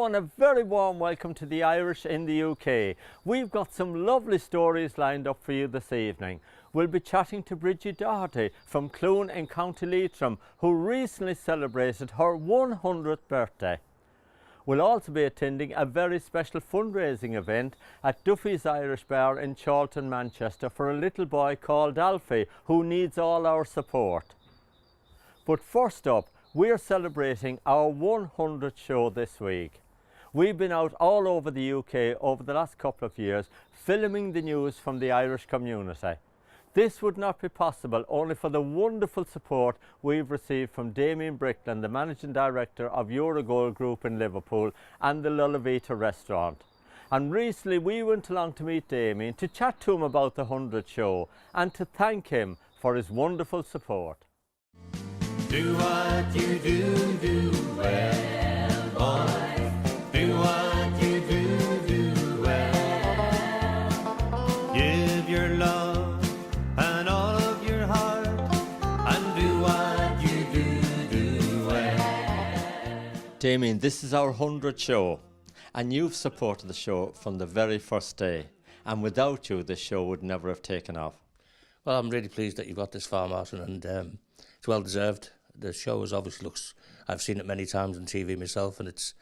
everyone, a very warm welcome to the Irish in the UK. We've got some lovely stories lined up for you this evening. We'll be chatting to Bridgie Doherty from Clune in County Leitrim, who recently celebrated her 100th birthday. We'll also be attending a very special fundraising event at Duffy's Irish Bar in Chorlton, Manchester for a little boy called Alfie who needs all our support. But first up, we're celebrating our 100th show this week. We've been out all over the UK over the last couple of years filming the news from the Irish community. This would not be possible only for the wonderful support we've received from Damien Brickland, the Managing Director of Eurogold Group in Liverpool and the Lullaby restaurant. And recently we went along to meet Damien to chat to him about the 100th show and to thank him for his wonderful support. Do what you do well, boys. Do what you do well. Give your love and all of your heart, and do what you do well. Damien, this is our 100th show, and you've supported the show from the very first day. And without you, this show would never have taken off. Well, I'm really pleased that you got this far, Martin, and it's well deserved. The show is obviously looks. I've seen it many times on TV myself, and it's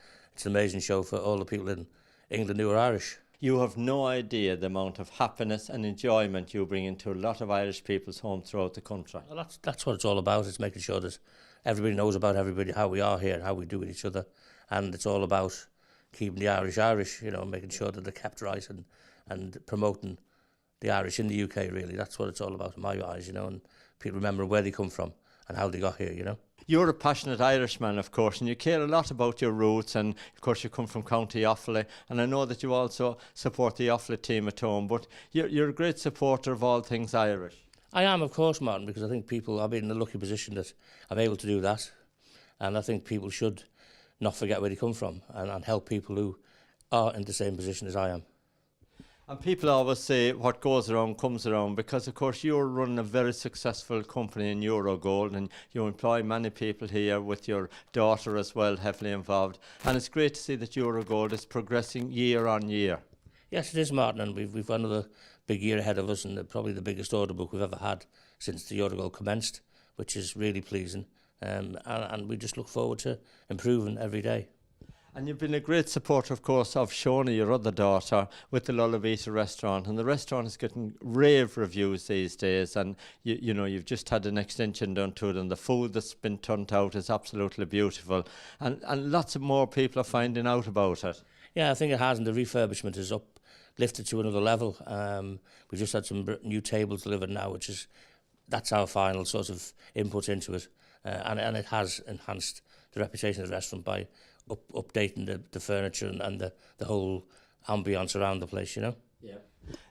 an amazing show for all the people in England who are Irish. You have no idea the amount of happiness and enjoyment you bring into a lot of Irish people's homes throughout the country. Well, that's what it's all about. It's making sure that everybody knows about everybody, how we are here, and how we do with each other, and it's all about keeping the Irish, you know, making sure that they're kept right and promoting the Irish in the UK. Really, that's what it's all about in my eyes, you know, and people remember where they come from and how they got here, you know. You're a passionate Irishman, of course, and you care a lot about your roots, and of course you come from County Offaly, and I know that you also support the Offaly team at home, but you're a great supporter of all things Irish. I am, of course, Martin, because I think I've been in a lucky position that I'm able to do that, and I think people should not forget where they come from and help people who are in the same position as I am. And people always say what goes around comes around, because of course you're running a very successful company in Eurogold, and you employ many people here with your daughter as well heavily involved, and it's great to see that Eurogold is progressing year on year. Yes, it is, Martin, and we've got another big year ahead of us, and probably the biggest order book we've ever had since the Eurogold commenced, which is really pleasing, and we just look forward to improving every day. And you've been a great supporter, of course, of Shona, your other daughter, with the Lullaby restaurant. And the restaurant is getting rave reviews these days. And, you know, you've just had an extension done to it. And the food that's been turned out is absolutely beautiful. And lots of more people are finding out about it. Yeah, I think it has. And the refurbishment is lifted to another level. We've just had some new tables delivered now, that's our final sort of input into it. And it has enhanced the reputation of the restaurant by updating the furniture and the whole ambience around the place, you know. Yeah.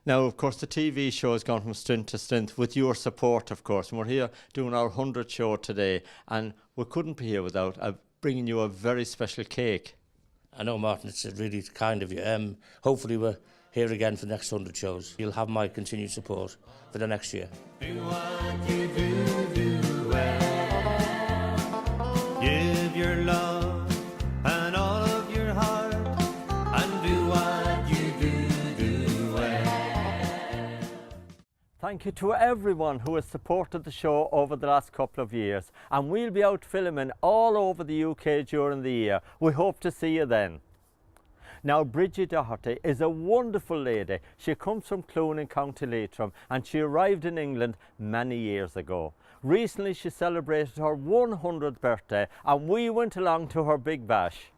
Now, of course, the TV show has gone from strength to strength with your support, of course. And we're here doing our 100th show today, and we couldn't be here without bringing you a very special cake. I know, Martin, it's really kind of you. Hopefully we're here again for the next 100 shows. You'll have my continued support for the next year. Do what you do well. Give your love and all of your heart, and do what you do well. Thank you to everyone who has supported the show over the last couple of years, and we'll be out filming all over the UK during the year. We hope to see you then. Now, Bridgie Doherty is a wonderful lady. She comes from Clune in County Leitrim, and she arrived in England many years ago. Recently she celebrated her 100th birthday, and we went along to her big bash.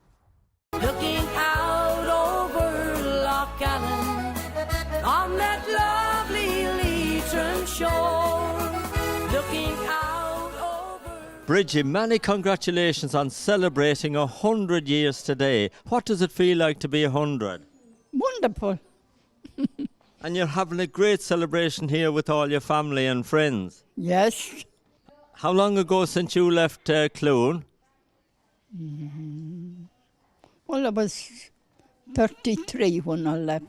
Looking out over Loch Allen on that lovely Leitrim shore, looking out over... Bridgie, many congratulations on celebrating 100 years today. What does it feel like to be 100? Wonderful. And you're having a great celebration here with all your family and friends. Yes. How long ago since you left Clune? Well, I was 33 when I left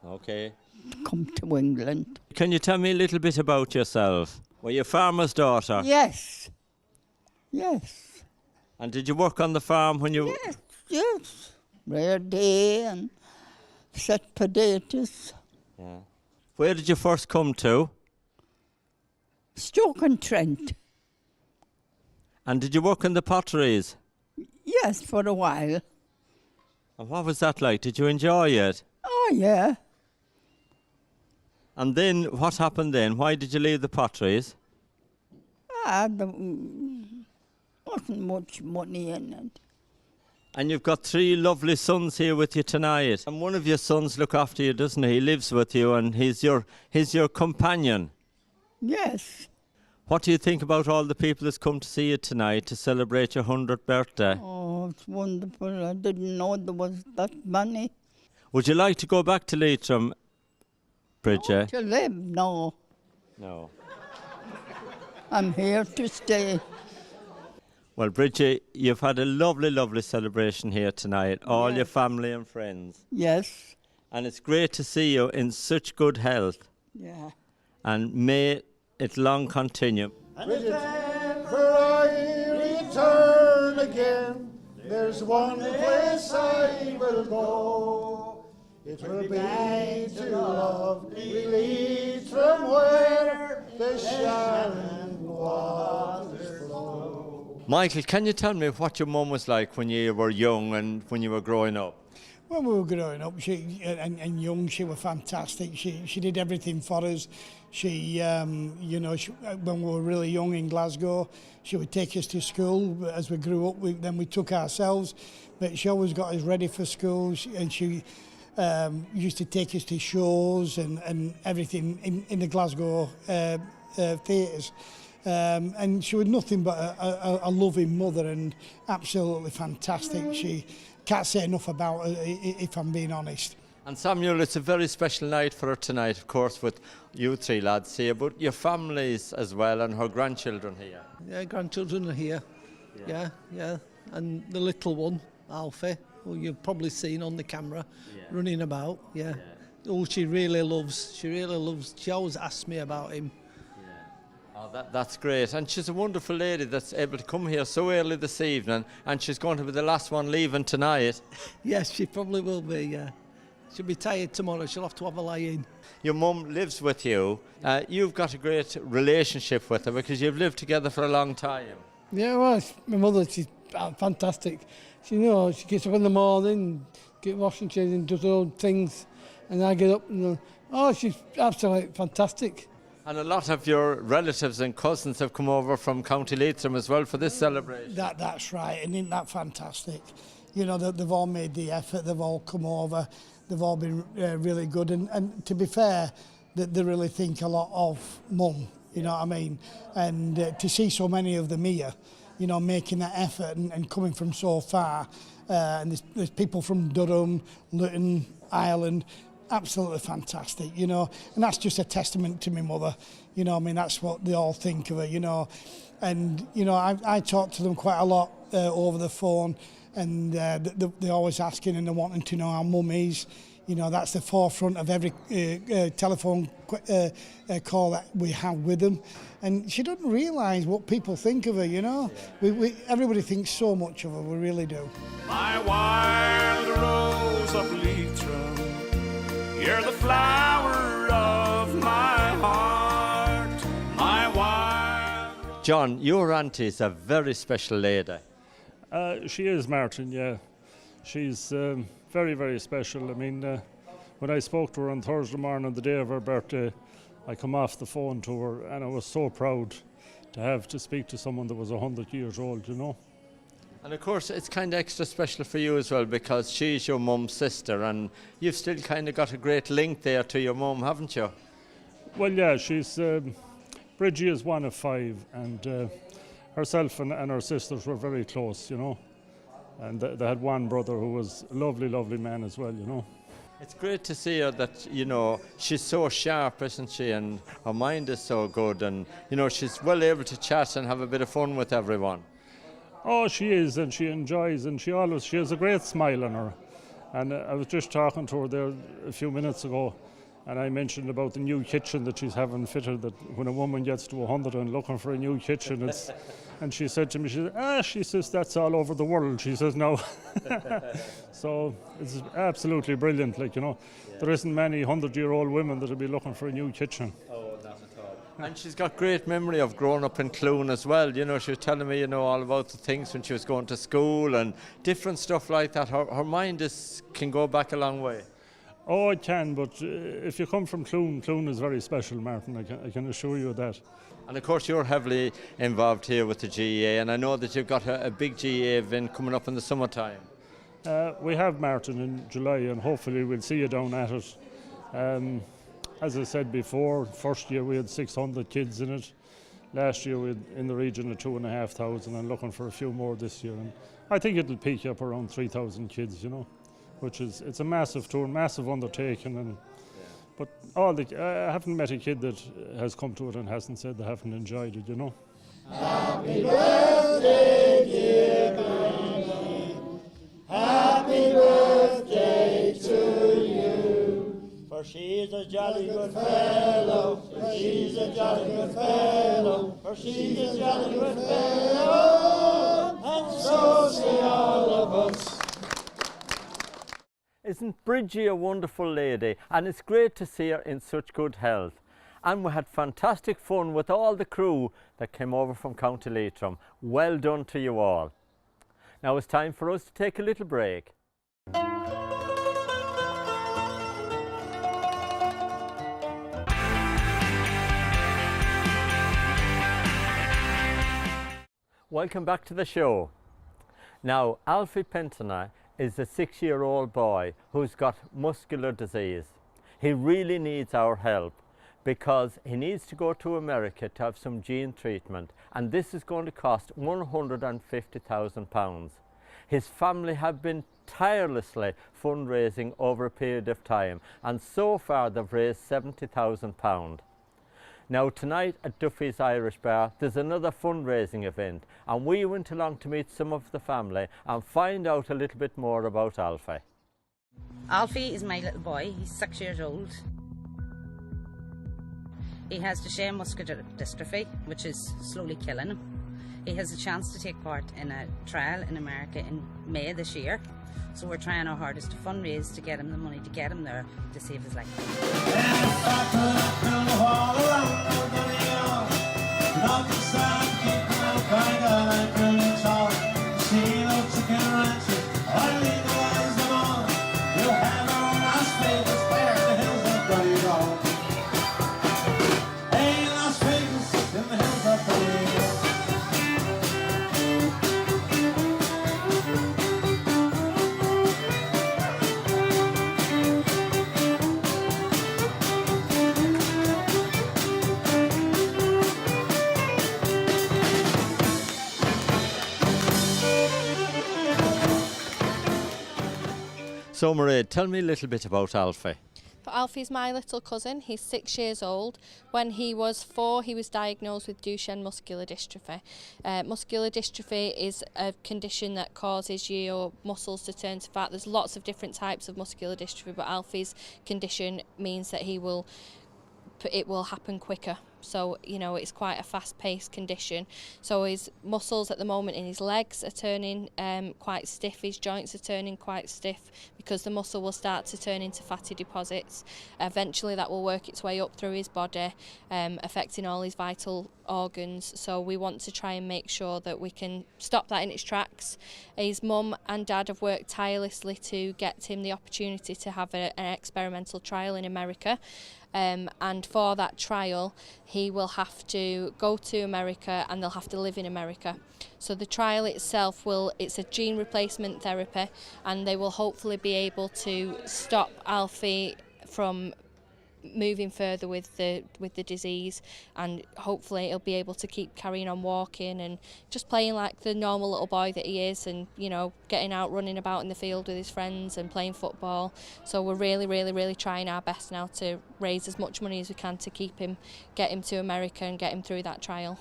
Okay. to come to England. Can you tell me a little bit about yourself? Were you a farmer's daughter? Yes. Yes. And did you work on the farm when you... Yes. rare day and set potatoes. Yeah. Where did you first come to? Stoke-on-Trent. And did you work in the potteries? Yes, for a while. And what was that like? Did you enjoy it? Oh, yeah. And then what happened then? Why did you leave the potteries? There wasn't much money in it. And you've got 3 lovely sons here with you tonight. And one of your sons look after you, doesn't he? He lives with you and he's your companion. Yes. What do you think about all the people that's come to see you tonight to celebrate your 100th birthday? Oh, it's wonderful. I didn't know there was that many. Would you like to go back to Leitrim, Bridgie? To live, no. No. I'm here to stay. Well, Bridgie, you've had a lovely, lovely celebration here tonight, all your family and friends. Yes. And it's great to see you in such good health. Yeah. And may it long continue. And if ever I return again, there's one place I will go. It will be to lovely Leitrim where the Shannon waters flow. Michael, can you tell me what your mum was like when you were young and when you were growing up? When we were growing up and young, she was fantastic. She did everything for us. She, when we were really young in Glasgow, she would take us to school. As we grew up, then we took ourselves. But she always got us ready for school, and she used to take us to shows and everything in the Glasgow theatres. And she was nothing but a loving mother and absolutely fantastic. She can't say enough about her, if I'm being honest. And Samuel, it's a very special night for her tonight, of course, with you 3 lads here, but your families as well and her grandchildren here. Yeah, grandchildren are here. Yeah. And the little one, Alfie, who you've probably seen on the camera, running about. Yeah. Oh, she really loves. She always asks me about him. Oh, that's great. And she's a wonderful lady that's able to come here so early this evening, and she's going to be the last one leaving tonight. Yes, she probably will be, yeah. She'll be tired tomorrow. She'll have to have a lie-in. Your mum lives with you. You've got a great relationship with her because you've lived together for a long time. Yeah, well, my mother, she's fantastic. She gets up in the morning, get washing machine and does her own things, and I get up and she's absolutely fantastic. And a lot of your relatives and cousins have come over from County Leitrim as well for this celebration. That's right, and isn't that fantastic? You know, they've all made the effort, they've all come over, they've all been really good, and to be fair, they really think a lot of Mum, you know what I mean? And to see so many of them here, you know, making that effort and coming from so far, and there's people from Durham, Luton, Ireland, absolutely fantastic, you know, and that's just a testament to my mother, you know, I mean, that's what they all think of her, you know, and, you know, I talk to them quite a lot over the phone, and they're always asking and they're wanting to know how Mum is, you know, that's the forefront of every telephone call that we have with them, and she doesn't realise what people think of her, you know, everybody thinks so much of her, we really do. My wild rose of Leitrim, you're the flower of my heart, my wild... John, your auntie's a very special lady. She is, Martin, yeah. She's very, very special. I mean, when I spoke to her on Thursday morning, the day of her birthday, I come off the phone to her, and I was so proud to speak to someone that was 100 years old, you know. And of course, it's kind of extra special for you as well because she's your mum's sister, and you've still kind of got a great link there to your mum, haven't you? Well, yeah, she's... Bridgie is one of 5, and herself and her sisters were very close, you know. And they had one brother who was a lovely, lovely man as well, you know. It's great to see her that, you know, she's so sharp, isn't she? And her mind is so good, and, you know, she's well able to chat and have a bit of fun with everyone. Oh, she is, and she enjoys, and she has a great smile on her. And I was just talking to her there a few minutes ago, And I mentioned about the new kitchen that she's having fitted, that when a woman gets to 100 and looking for a new kitchen, it's, and she said to me, she says, that's all over the world, she says now. So it's absolutely brilliant, like, you know. Yeah. There isn't many 100-year-old women that will be looking for a new kitchen. Oh, not at all. And she's got great memory of growing up in Clune as well. You know, she was telling me, you know, all about the things when she was going to school and different stuff like that. Her mind can go back a long way. Oh, it can, but if you come from Clune, Clune is very special, Martin, I can assure you of that. And of course you're heavily involved here with the GEA, and I know that you've got a big GEA event coming up in the summertime. We have, Martin, in July, and hopefully we'll see you down at it. As I said before, first year we had 600 kids in it. Last year we had in the region of 2,500, and looking for a few more this year. And I think it'll peak up around 3,000 kids, you know. Which is, it's a massive tour, massive undertaking, and but I haven't met a kid that has come to it and hasn't said they haven't enjoyed it, you know. Happy birthday, dear Bridgie. Happy birthday to you. For she's a jolly good fellow. For she's a jolly good fellow. For she's a jolly good fellow. And so say all of us. Isn't Bridgie a wonderful lady? And it's great to see her in such good health. And we had fantastic fun with all the crew that came over from County Leitrim. Well done to you all. Now it's time for us to take a little break. Welcome back to the show. Now, Alfie Pentona is a 6-year-old boy who's got muscular disease. He really needs our help because he needs to go to America to have some gene treatment, and this is going to cost £150,000. His family have been tirelessly fundraising over a period of time, and so far they've raised £70,000. Now tonight at Duffy's Irish Bar there's another fundraising event, and we went along to meet some of the family and find out a little bit more about Alfie. Alfie is my little boy. He's 6 years old. He has Duchenne muscular dystrophy, which is slowly killing him. He has a chance to take part in a trial in America in May this year. So we're trying our hardest to fundraise to get him the money to get him there to save his life. So Mairead, tell me a little bit about Alfie. Alfie's my little cousin. He's 6 years old. When he was 4, he was diagnosed with Duchenne muscular dystrophy. Muscular dystrophy is a condition that causes your muscles to turn to fat. There's lots of different types of muscular dystrophy, but Alfie's condition means that it will happen quicker. So, you know, it's quite a fast-paced condition. So his muscles at the moment in his legs are turning quite stiff. His joints are turning quite stiff because the muscle will start to turn into fatty deposits. Eventually that will work its way up through his body, affecting all his vital organs. So we want to try and make sure that we can stop that in its tracks. His mum and dad have worked tirelessly to get him the opportunity to have an experimental trial in America. And for that trial he will have to go to America and they'll have to live in America. So the trial itself it's a gene replacement therapy, and they will hopefully be able to stop Alfie from moving further with the disease, and hopefully he'll be able to keep carrying on walking and just playing like the normal little boy that he is, and you know, getting out running about in the field with his friends and playing football. So we're really trying our best now to raise as much money as we can to get him to America and get him through that trial.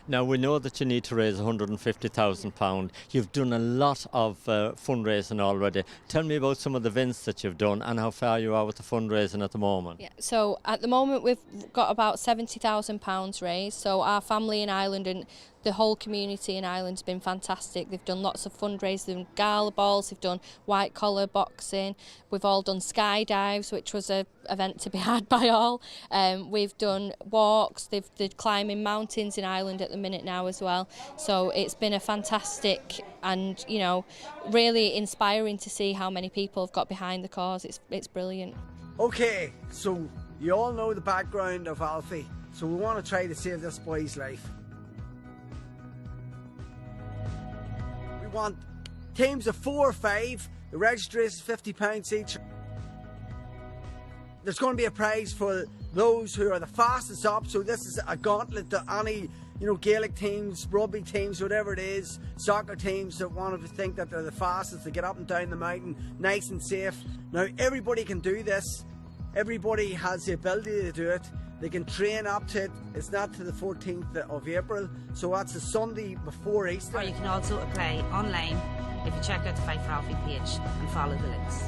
Now, we know that you need to raise £150,000. You've done a lot of fundraising already. Tell me about some of the events that you've done and how far you are with the fundraising at the moment. Yeah, so at the moment we've got about £70,000 raised. So our family in Ireland and the whole community in Ireland's been fantastic. They've done lots of fundraising, they've done gala balls, they've done white collar boxing, we've all done skydives, which was an event to be had by all. We've done walks, they're climbing mountains in Ireland at the minute now as well. So it's been a fantastic and, you know, really inspiring to see how many people have got behind the cause. It's brilliant. Okay, so you all know the background of Alfie, so we want to try to save this boy's life. We want teams of 4 or 5. The registration is £50 each. There's going to be a prize for those who are the fastest up, so this is a gauntlet to any, you know, Gaelic teams, rugby teams, whatever it is, soccer teams that want to think that they're the fastest to get up and down the mountain nice and safe. Now everybody can do this. Everybody has the ability to do it. They can train up to it. It's not to the 14th of April, so that's the Sunday before Easter. Or you can also apply online if you check out the Fight for Alfie page and follow the links.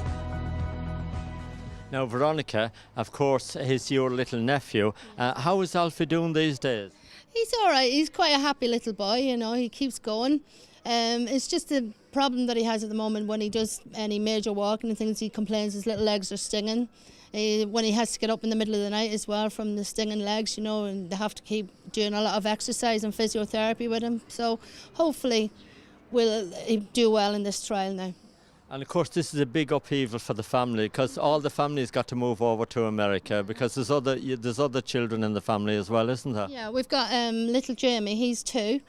Now, Veronica, of course, is your little nephew. How is Alfie doing these days? He's all right. He's quite a happy little boy, you know. He keeps going. It's just a problem that he has at the moment when he does any major walking and things. He complains his little legs are stinging. When he has to get up in the middle of the night as well from the stinging legs, you know, and they have to keep doing a lot of exercise and physiotherapy with him. So hopefully we'll do well in this trial now. And of course this is a big upheaval for the family because all the family's got to move over to America because there's other children in the family as well, isn't there? Yeah, we've got little Jamie, he's 2.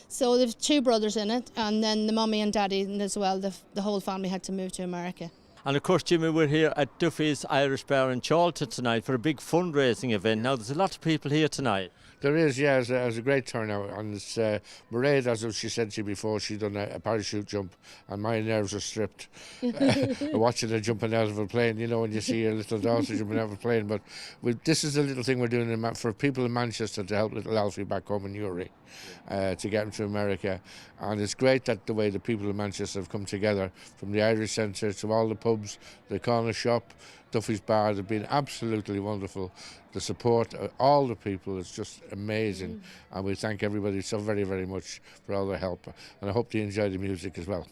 So there's 2 brothers in it, and then the mummy and daddy as well. The whole family had to move to America. And of course, Jimmy, we're here at Duffy's Irish Bar in Chorlton tonight for a big fundraising event. Now, there's a lot of people here tonight. There is, yeah, it's a great turnout, and it's Mairead, as she said to you before, she'd done a parachute jump, and my nerves are stripped watching her jumping out of a plane, you know, when you see your little daughter jumping out of a plane. But this is a little thing we're doing for people in Manchester to help little Alfie back home in Uri, to get him to America. And it's great that the way the people in Manchester have come together, from the Irish Centre to all the pubs, the corner shop, Duffy's Bar. They've been absolutely wonderful. The support of all the people is just amazing, and we thank everybody so very, very much for all their help, and I hope they enjoy the music as well.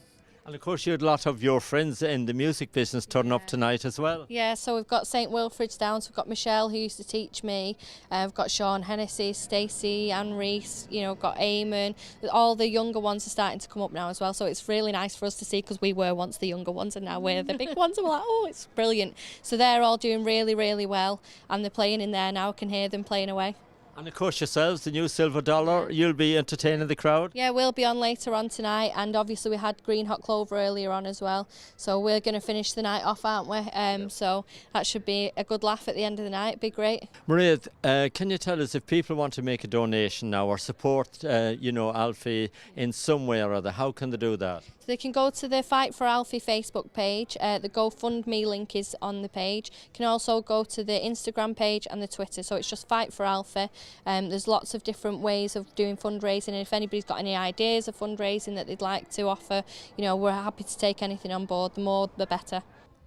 And of course you had a lot of your friends in the music business turn up tonight as well. Yeah, so we've got St Wilfrid's down, so we've got Michelle who used to teach me, we've got Sean Hennessy, Stacey, Anne Reese, you know, got Eamon. All the younger ones are starting to come up now as well, so it's really nice for us to see because we were once the younger ones and now we're the big ones, and we're like, oh, it's brilliant. So they're all doing really, really well, and they're playing in there now. I can hear them playing away. And of course yourselves, the new Silver Dollar, you'll be entertaining the crowd? Yeah, we'll be on later on tonight, and obviously we had Green Hot Clover earlier on as well, so we're going to finish the night off, aren't we? So that should be a good laugh at the end of the night. Be great. Mairead, can you tell us if people want to make a donation now or support you know, Alfie in some way or other, how can they do that? So they can go to the Fight for Alfie Facebook page. The GoFundMe link is on the page. You can also go to the Instagram page and the Twitter, so it's just Fight for Alfie. There's lots of different ways of doing fundraising, and if anybody's got any ideas of fundraising that they'd like to offer, you know, we're happy to take anything on board. The more the better.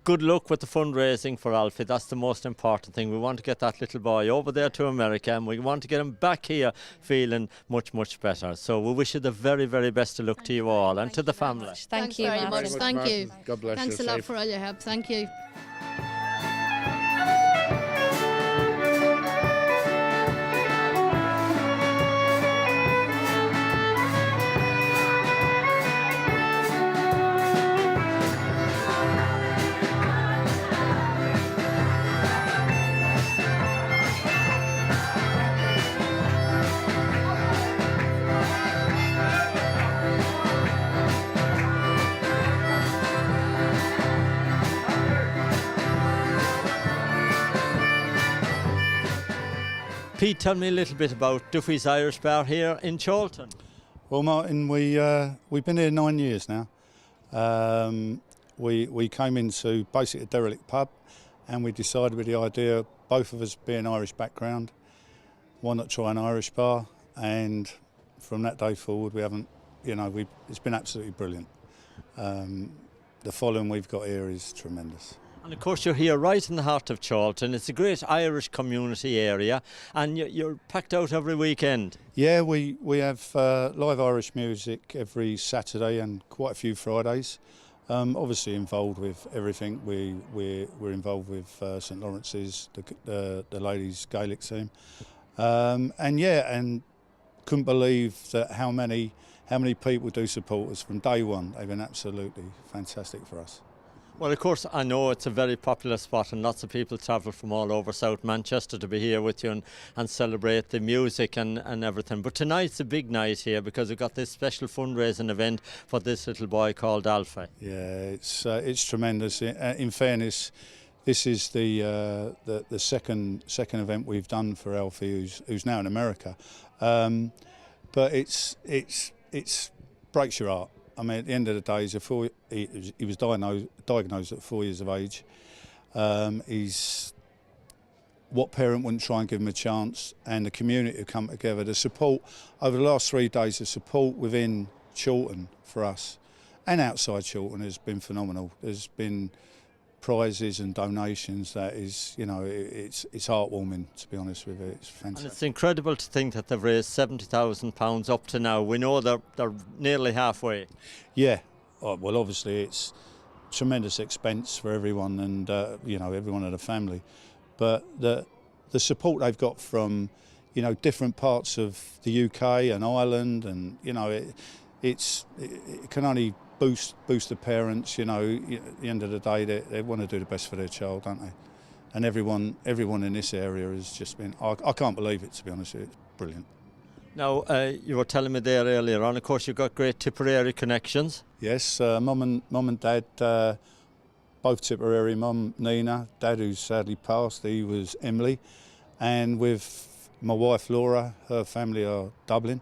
Good luck with the fundraising for Alfie. That's the most important thing. We want to get that little boy over there to America, and we want to get him back here feeling much, much better. So we wish you the very, very best of luck to you all and to the family. Thank you very much. Thank you. God bless you. Thanks a lot for all your help. Thank you. Pete, tell me a little bit about Duffy's Irish Bar here in Chorlton. Well, Martin, we've been here 9 years now. We came into basically a derelict pub, and we decided with the idea, both of us being Irish background, why not try an Irish bar? And from that day forward, we haven't, you know, it's been absolutely brilliant. The following we've got here is tremendous. And of course you're here right in the heart of Chorlton. It's a great Irish community area, and you're packed out every weekend. Yeah, we have live Irish music every Saturday and quite a few Fridays. Obviously involved with everything. We're involved with St Lawrence's, the ladies' Gaelic team, and couldn't believe that how many people do support us from day one. They've been absolutely fantastic for us. Well, of course, I know it's a very popular spot and lots of people travel from all over South Manchester to be here with you and celebrate the music and everything. But tonight's a big night here because we've got this special fundraising event for this little boy called Alfie. Yeah, it's tremendous. In fairness, this is the second event we've done for Alfie, who's now in America. But it's breaks your heart. I mean, at the end of the day, he was diagnosed at 4 years of age. What parent wouldn't try and give him a chance? And the community have come together. The support over the last 3 days, the support within Chorlton for us and outside Chorlton has been phenomenal. There's been prizes and donations that is, you know, it's heartwarming, to be honest with you. It's fantastic. And it's incredible to think that they've raised £70,000 up to now. We know they're nearly halfway. Yeah, well, obviously it's tremendous expense for everyone and you know, everyone in the family, but the support they've got from, you know, different parts of the UK and Ireland, and you know, it can only boost the parents. You know, at the end of the day, they want to do the best for their child, don't they? And everyone in this area has just been, I can't believe it, to be honest with you. It's brilliant. Now, you were telling me there earlier on, of course, you've got great Tipperary connections. Yes, mum and dad, both Tipperary. Mum Nina, dad who's sadly passed, he was Emily, and with my wife Laura, her family are Dublin.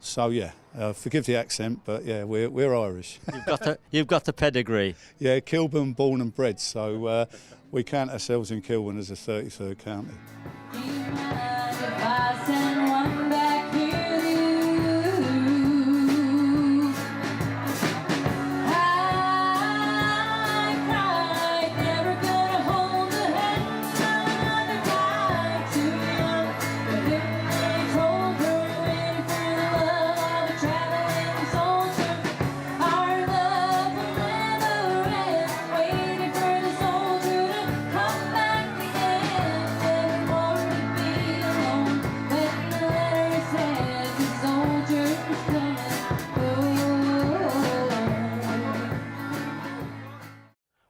So yeah, forgive the accent, but yeah, we're Irish. You've got the pedigree. Yeah, Kilburn born and bred, so we count ourselves in Kilburn as a 33rd county.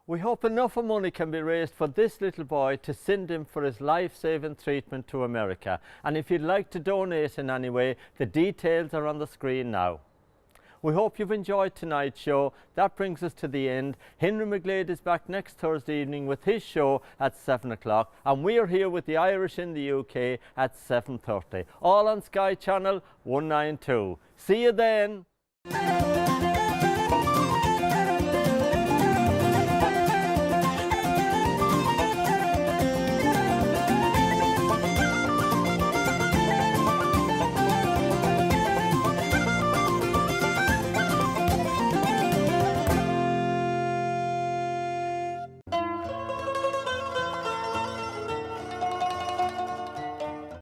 We hope enough money can be raised for this little boy to send him for his life-saving treatment to America. And if you'd like to donate in any way, the details are on the screen now. We hope you've enjoyed tonight's show. That brings us to the end. Henry McGlade is back next Thursday evening with his show at 7 o'clock. And we are here with the Irish in the UK at 7:30. All on Sky Channel 192. See you then.